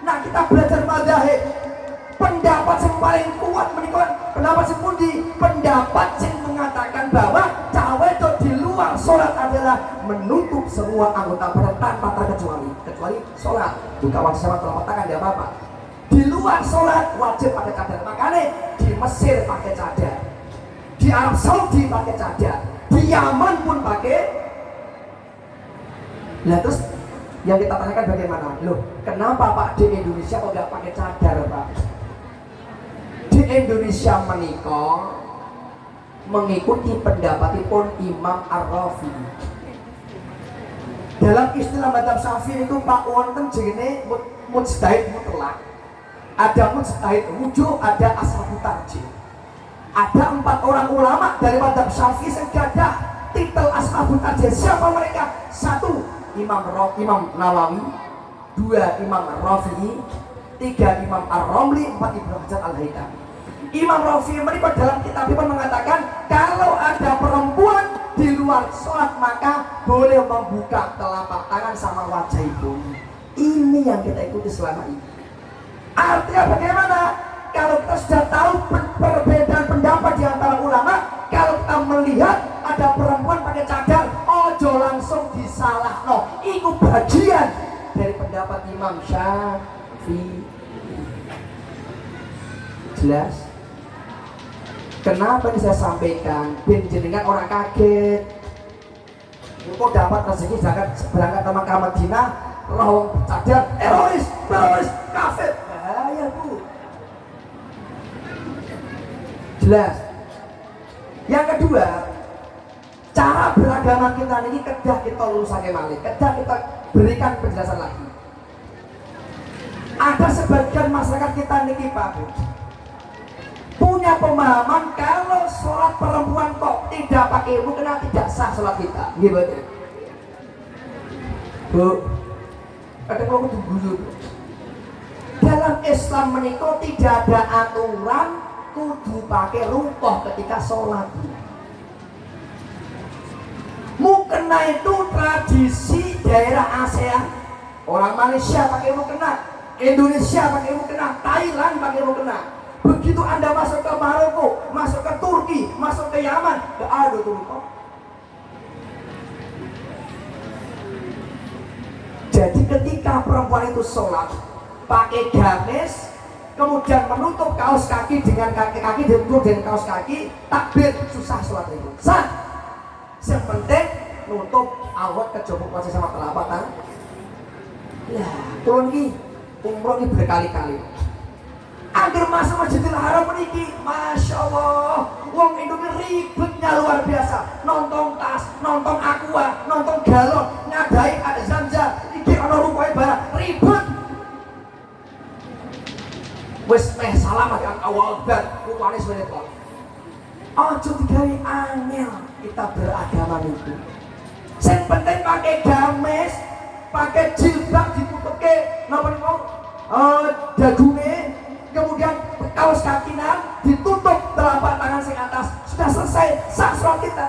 nah kita belajar madzhab, pendapat yang paling kuat menikah pendapat yang pundi, pendapat yang mengatakan bahwa cawe itu di luar sholat adalah menutup semua anggota badan tanpa terkecuali, kecuali sholat. Buka wajib sama telapak tangan tidak apa-apa. Di luar sholat wajib pakai cadar. Makanya di Mesir pakai cadar, di Arab Saudi pakai cadar, di Yaman pun pakai. Nah terus yang kita tanyakan bagaimana? Loh, kenapa Pak di Indonesia kok nggak pakai cadar Pak? Di Indonesia menikah mengikuti pendapatipun Imam Ar-Rafi. Dalam istilah madzhab Syafi'i itu Pak wonten jenenge mujtahid mutlak. Ada mujtahid wujud, ada ashabut tarjih. Ada 4 orang ulama dari madzhab Syafi'i yang gadah titel ashabut tarjih. Siapa mereka? 1 Imam Nawawi, 2 Imam Rafi'i, 3 Imam Ar-Romli, 4 Ibnu Hajar Al-Haytami. Imam Rafi'i mereka dalam kitabnya mengatakan kalau ada perempuan di luar sholat maka boleh membuka telapak tangan sama wajah ibu. Ini yang kita ikuti selama ini. Artinya bagaimana? Kalau kita sudah tahu perbedaan pendapat di antara ulama, melihat ada perempuan pakai cadar, ojo langsung disalahno. Iku bagian dari pendapat Imam Syafi'i. Jelas? Kenapa ini saya sampaikan? Ben jenengan orang kaget. Kok dapat rezeki berangkat sama ke Madinah, roh cadar, teroris, kafir. Bahaya, Bu. Jelas. Yang kedua, cara beragama kita ini kedah kita lurusake malih, kedah kita berikan penjelasan lagi. Ada sebagian masyarakat kita niki Pak Bu, punya pemahaman kalau sholat perempuan kok tidak pakai ilmu kena tidak sah sholat kita. Gimana? Bu, kadang kalau kudu guyu. Dalam Islam menikah tidak ada aturan kudu pakai rukoh ketika sholat. Mukena itu tradisi daerah ASEAN. Orang Malaysia pakai mukena, Indonesia pakai mukena, Thailand pakai mukena. Begitu Anda masuk ke Maroko, masuk ke Turki, masuk ke Yaman, gak ada tuh rukoh. Jadi ketika perempuan itu sholat pakai gamis, kemudian menutup kaos kaki dengan kaki ditutup dengan kaos kaki, takbir, susah sholat itu. Sah. Yang penting nutup aurat kejaba wajah sama telapak tangan. Ya, turun ki umroh ki berkali-kali. Agar masuk Masjidil Haram meniki, masya Allah, wong Indonesia ribetnya luar biasa. Nonton tas, nonton aqua, nonton galon, ngadai ada Zamzam, iki ana rukoe barang, ribet. Wes meh salam dengan awal dan rupane sebenarnya kok. Ojo digawe angel kita beragama itu. Sing penting pakai gamis, pakai jilbab ditutuke napa niku? Dagunge, kemudian kaos kakinan ditutup telapak tangan sing atas. Sudah selesai sah sholat kita.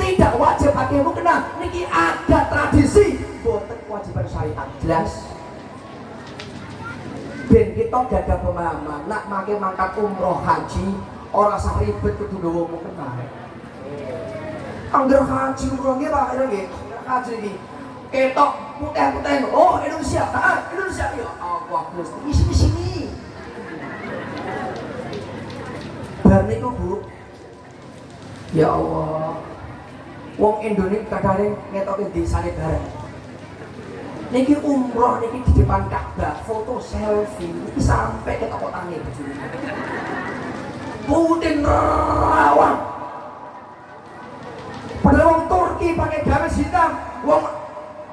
Tidak wajib pakai mukena. Niki ada tradisi, boten kewajiban syariat. Jelas? Ben kita gak ada pemahaman nak make mangkat umroh haji ora usah ribet kudu nggawa mukena. Angger haji umroh nggih Pak, nggih. Haji iki ketok putih-putih. Oh, Indonesia. Indonesia ya. Allah, Gus. Di sini. Bar niku, Bu. Ya Allah. Wong Indonesia kadang ngetoke desane bareng. Niki umroh niki di depan Ka'bah, foto selfie niki sampai ke toko tangi bojone. Putin rawang. Padahal wong Turki pakai gamis hitam, wong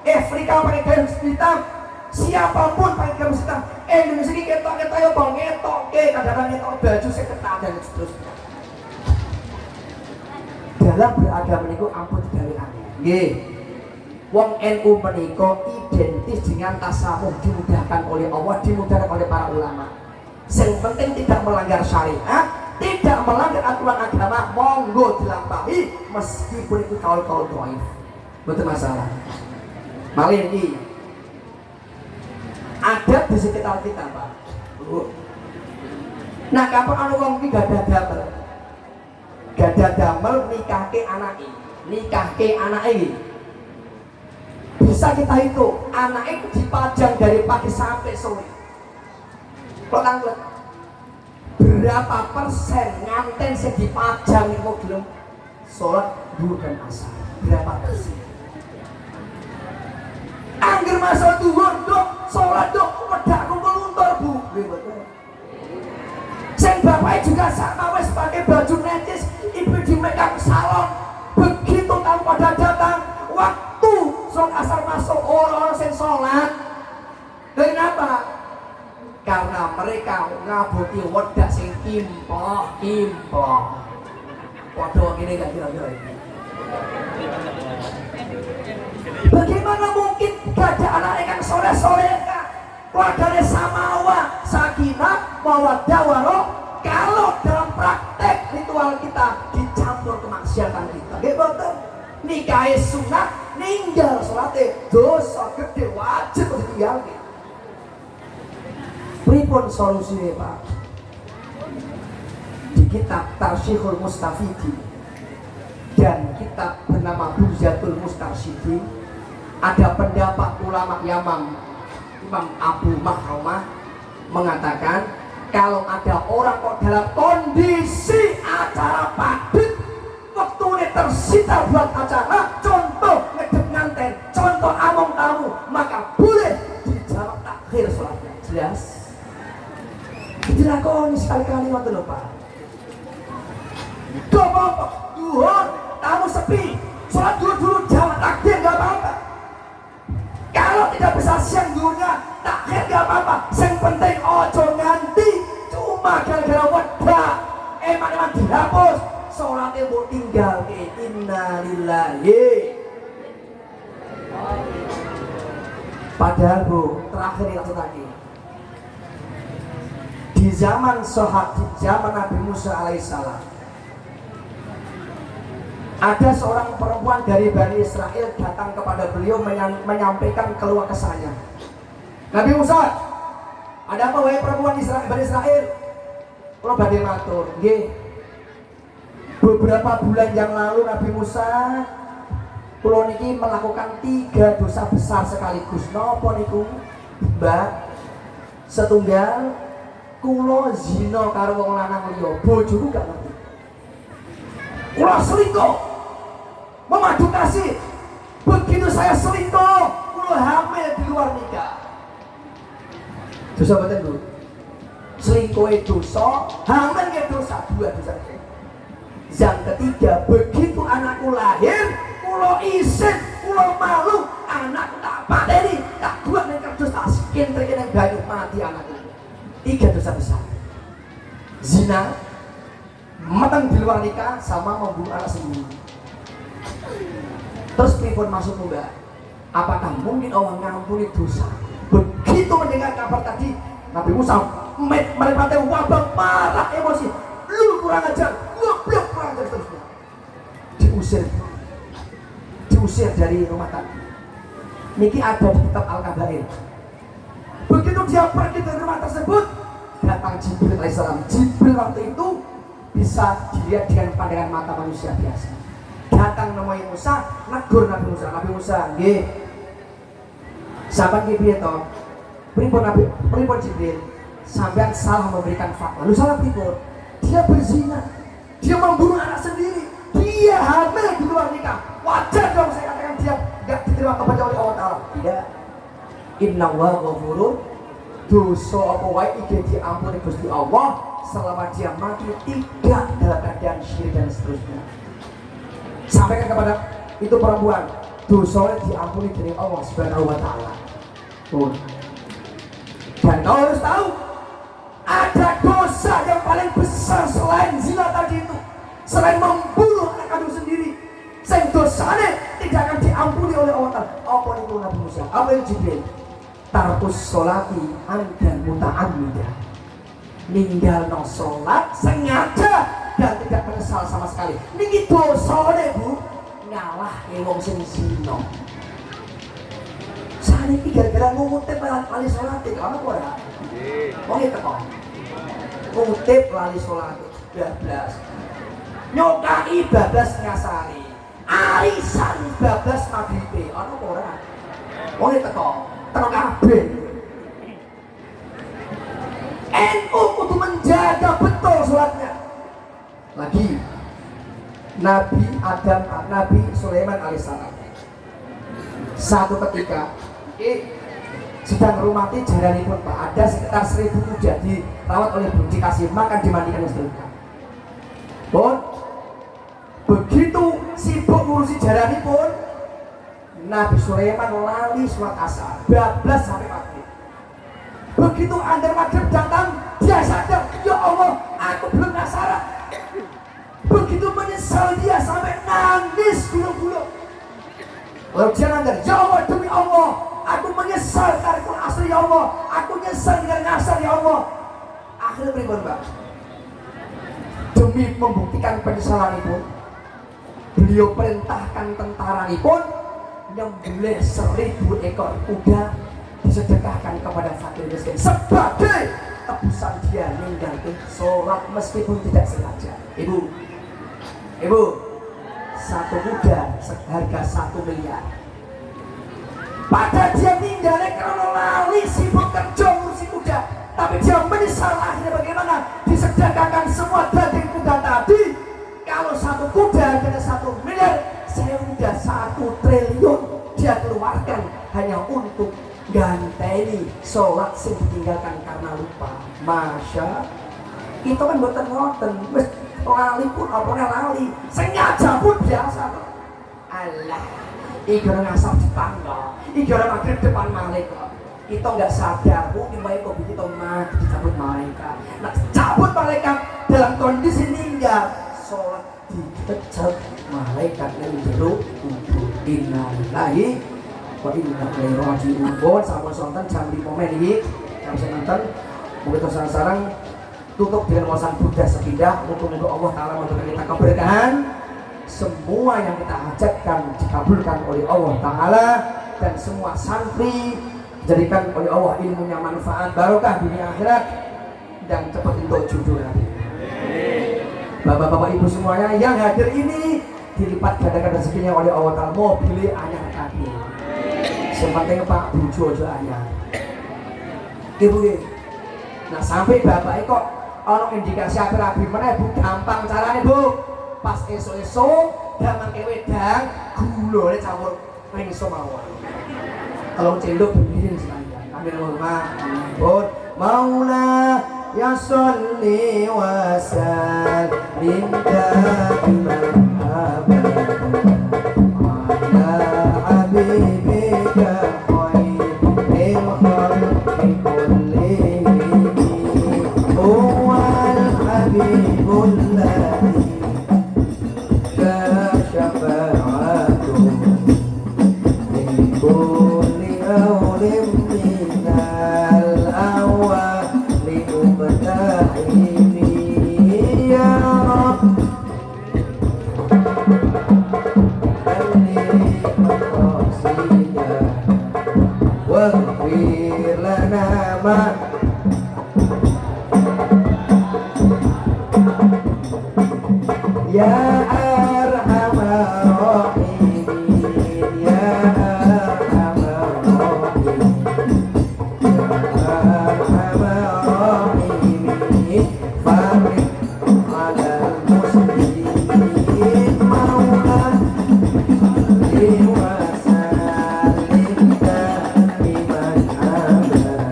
Afrika pakai gamis hitam, siapapun pakai gamis hitam. Indonesia ini ketok-ketok ya bang, ngetoke kadang-kadang ngetok baju seketat dan seterusnya. Dalam beragama niku ampun digawe aneh. Nggih. Wong NU menika identis dengan tasawuf, dimudahkan oleh Allah, dimudahkan oleh para ulama. Yang penting tidak melanggar syariat, tidak melanggar aturan agama, monggo dilampahi meskipun itu kaul-kaul dhaif. Betul masalah. Malih iki ada di sekitar kita, Pak. Nah, kapan ana wong iki gadah damel nikahke anake. Bisa kita hitung, anaknya dipajang dari pagi sampai sore. Berapa persen nganten sing dipajang itu belum sholat duhur dan asar? Berapa persen? Angger masa duhur dok, sholat dok, wedak kumpul untor Bu. Sing bapaknya juga sama, wes pakai baju necis, ibu di make up salon. Begitu tamu pada datang, waktu sholat asar masuk orang yang sholat. Kenapa? Karena mereka ngabuti wedak sing imploh. Waduh gini gak kira-kira ini. Bagaimana mungkin gak ada anak yang soleh-soleh kak? Keluarganya samawa, sakinah, mawaddah warahmah. Kalau dalam praktek ritual kita dicampur kemaksiatan kita, betul? Nikah sunat, ninggal sholatnya, dosa gede wajib ditinggalkan. Pripun solusinya Pak? Di kitab Tarsyikhul Mustafidi dan kitab bernama Burjatul Mustarsyidin. Ada pendapat ulama Yaman, Imam Abu Mahrumah mengatakan kalau ada orang kok dalam kondisi acara padat, waktunya tersita buat acara, contoh ngedep nganten, contoh among tamu, maka boleh dijamak takhir sholatnya. Jelas? Dilakoni sekali-kali waktu lho Pak. Gak apa-apa, duhur, tamu sepi, sholat dulu jamak takhir gak apa-apa. Kalau tidak bisa siang duhurnya, takhir gak apa-apa. Yang penting ojo nganti cuma gara-gara wedak eman-eman dihapus, sholatnya mau tinggal ke innalillahi. Padahal Bu, terakhir yang tadi di zaman Nabi Musa alaihissalam, ada seorang perempuan dari Bani Israel datang kepada beliau menyampaikan keluh kesahnya. Nabi Musa, ada apa wahai perempuan Bani Israel? Kalau badhe matur, nggih. Beberapa bulan yang lalu Nabi Musa kula niki melakukan 3 dosa besar sekaligus. Napa niku? Mbak, setunggal kula zina karo wong lanang liya, bojoku gak ngerti. Kula selingkuh, memadu kasih. Begitu saya selingkuh, kula hamil di luar nikah. Dosa mboten, Bu? Selingkuh itu dosa, hamil itu dosa, 2 dosa. Yang ketiga, begitu anakku lahir, kula isin, kula malu, anakku tak pateni, tak buat ning kerdus, tak skin ning banyu, mati anakku. 3 dosa besar. Zina, matang di luar nikah, sama membunuh anak sendiri. Terus pripun masuk Mbak? Apakah mungkin Allah ngampuni dosa? Begitu mendengar kabar tadi, Nabi Musa menikmati wabah, marah, emosi, lu kurang ajar, goblok, kurang ajar, seterusnya. Diusir dari rumah tadi. Niki ada di kitab Al-Kabair. Begitu dia pergi dari rumah tersebut, datang Jibril alaihissalam. Jibril waktu itu bisa dilihat dengan pandangan mata manusia biasa. Datang nemui Musa, negur Nabi Musa. Nabi Musa, nggih. Sahabat piye to? Pripun Jibril? Sampean salah memberikan fatwa. Lu salah pripun? Dia berzina. Dia membunuh anak sendiri. Dia hamil di luar nikah. Wajar dong saya katakan dia enggak diterima kepada oleh Allah Ta'ala. Tidak. Inna wa ghafurun. Dosa apa wae iki diampuni Gusti Allah selama dia mati tidak dalam keadaan syirik dan seterusnya. Sampaikan kepada itu perempuan, dosa diampuni dari Allah Subhanahu wa Ta'ala. Dan kau harus tahu, ada dosa yang paling besar selain zina tadi itu, selain membunuh anak kandung sendiri. Sing dosane tidak akan diampuni oleh Allah Ta'ala. Apa itu Nabi Musa? Apa itu Jibril? Tarkus sholati andan muta'ammidah. Ninggalno sholat sengaja dan tidak menyesal sama sekali. Niki dosane Bu, ngalah wong sing zina. Saniki gara-gara ngutip lali sholat iki ana apa ora? Nggih. Wong iki teko. Ngutip lali sholat 12. Nyokai bablas ngasari. Arisan bablas maghribe ana apa ora? Wong iki teko kabeh. NU kudu menjaga betul sholatnya. Lagi Nabi Adam, Nabi Sulaiman alaihissalam. Satu ketika sedang rumati jaranipun Pak, ada sekitar 1000 kuda dirawat oleh Bu, dikasih makan, dimandikan dan seterusnya. Pun begitu sibuk ngurusi jaranipun, Nabi Sulaiman lali sholat asar, bablas sampai maghrib. Begitu andar maghrib datang, dia sadar, ya Allah, aku belum nasaran. Begitu menyesal dia sampai nangis gulung-gulung. Lalu dia nangis, ya Allah, demi Allah, aku menyesal tarikul asri ya Allah, aku menyesal dengan ngasar ya Allah. Akhirnya berikut Mbak, demi membuktikan penyesalan itu, beliau perintahkan tentara pun nyembelih 1000 ekor kuda disedekahkan kepada fakir miskin sebagai tebusan dia meninggalkan sholat meskipun tidak sengaja. Ibu, satu kuda seharga 1 miliar. Pada dia tinggalnya karena lali sibuk kerja ngurusi kuda, tapi dia menyesal akhirnya bagaimana disedekahkan semua daging kuda tadi. Kalau satu kuda dengan 1 miliar, saya udah 1 triliun dia keluarkan hanya untuk ganteni sholat sing ditinggalkan karena lupa. Masya itu kan buatan ngoten wis lali pun apa lali sengaja pun biasa kok. Allah iki ora ngasap tetangga, iki ora maghrib depan malaikat. Kita nggak sadar mungkin baik kok begitu mati dicabut malaikat. Nah cabut malaikat dalam kondisi ninggal sholat dicabut malaikat yang jeruk kubur. Innalillahi wa inna ilaihi raji'un. Bon sama sonten jam 5 menit jam sonten begitu sareng tutup dengan wawasan Buddha sepindah. Mudah-mudahan Allah Ta'ala memberikan kita keberkahan. Semua yang kita hajatkan dikabulkan oleh Allah Ta'ala, dan semua santri dijadikan oleh Allah ilmunya manfaat barokah dunia akhirat dan cepat untuk judul. Bapak-bapak ibu semuanya yang hadir ini dilipat gandakan rezekinya oleh Allah Ta'ala. Mobil anyar kaki sempatnya Pak Bujo aja anyar ibu. Nah sampai bapak kok ono indikasi rabi mana bu, gampang caranya bu. Pas esok-esok damang wedang gulone campur ringso mawon. Kalau cendok begini sekalian. Amin Allahumma. Maula ya sholli wa sallim daiman abadan ala habibika khairil khalqi kullihim huwal habibul ladzi syafa'atuh min kulli awlim minal awali mubtahimi ya Rabb balli maqasidana waghfir lana ma ya arhamar rahimin ya arhamar rahimin ya arhamar rahimin farid alal muslimin maula wa sallim daiman abadan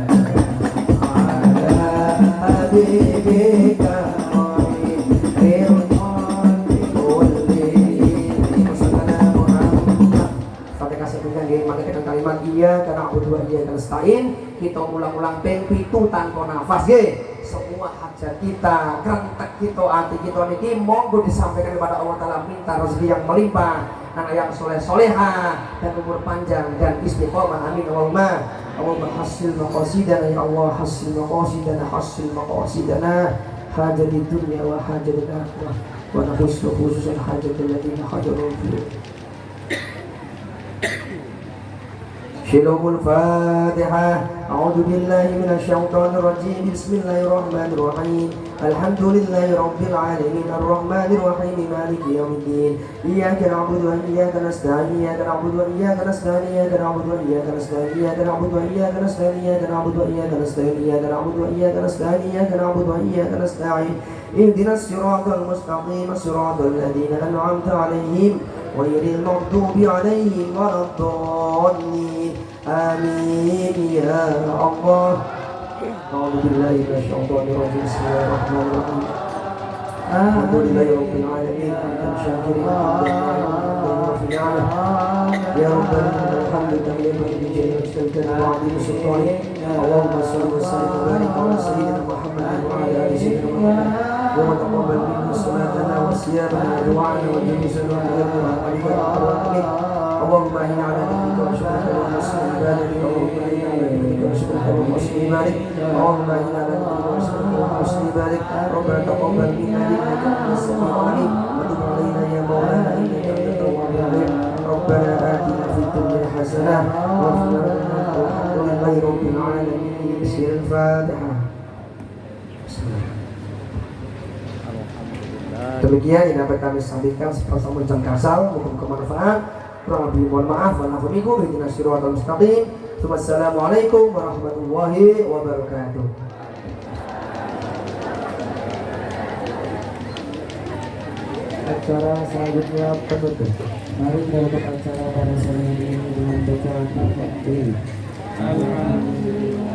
ala habibika kalimat iya karena aku dua iya karena stain kita ulang-ulang ping 7 tanpa nafas ye. Semua hajat kita, kerentek kita, hati kita niki monggo disampaikan kepada Allah Ta'ala, minta rezeki yang melimpah, anak yang soleh-soleha dan umur panjang dan istiqomah. Amin Allahumma. Allahumma hasil maqasidana ya Allah, hasil maqasidana, hasil maqasidana hajat di dunia wa hajat di akhirah wa nafsu khususan hajat alladziina hajaru fi شلوم الفاتحة. أعوذ بالله من الشيطان الرجيم. بسم الله الرحمن الرحيم. الحمد لله رب العالمين الرحمن الرحيم مالك يوم الدين. إياك نعبد وإياك نستعين. إياك نعبد وإياك نستعين. إياك نعبد وإياك نستعين. إياك نعبد وإياك نستعين. إياك نعبد وإياك نستعين. إياك نعبد وإياك نستعين. إياك نعبد وإياك نستعين. اهدنا الصراط المستقيم صراط الذين أنعمت عليهم غير المغضوب عليهم ولا الضالين. آمين يا الله. أعوذ بالله من الشيطان الرجيم. بسم الله الرحمن الرحيم. الحمد لله رب العالمين حمدا شاكرا يا ربنا الحمد لله بجل وجهك وعظيم سلطانك. اللهم صل وسلم وبارك على سيدنا محمد وعلى آل سيدنا محمد وتقبل منا صلاتنا وصيامنا ودعاءنا وجميع سلواتنا عليك الرحمن. اللهم اعنا على ذكرك وشكرك وحسن عبادتك. اللهم اعنا على ذكرك وشكرك وحسن عبادتك. اللهم اعنا على ذكرك وشكرك وحسن عبادتك. ربنا تقبل منا انك انت السميع العليم وتب علينا يا مولانا انك انت التواب الرحيم. ربنا آتنا في الدنيا حسنة وفي الآخرة والحمد لله رب العالمين. بسم الفاتحة. Demikian yang dapat kami sampaikan sepasang uncang kasal, muka-muka manfaat. Kurang lebih mohon maaf. Wassalamualaikum warahmatullahi wabarakatuh. Acara selanjutnya penutup. Mari kita tutup acara pada sore ini dengan bacaan takbir. Alhamdulillah.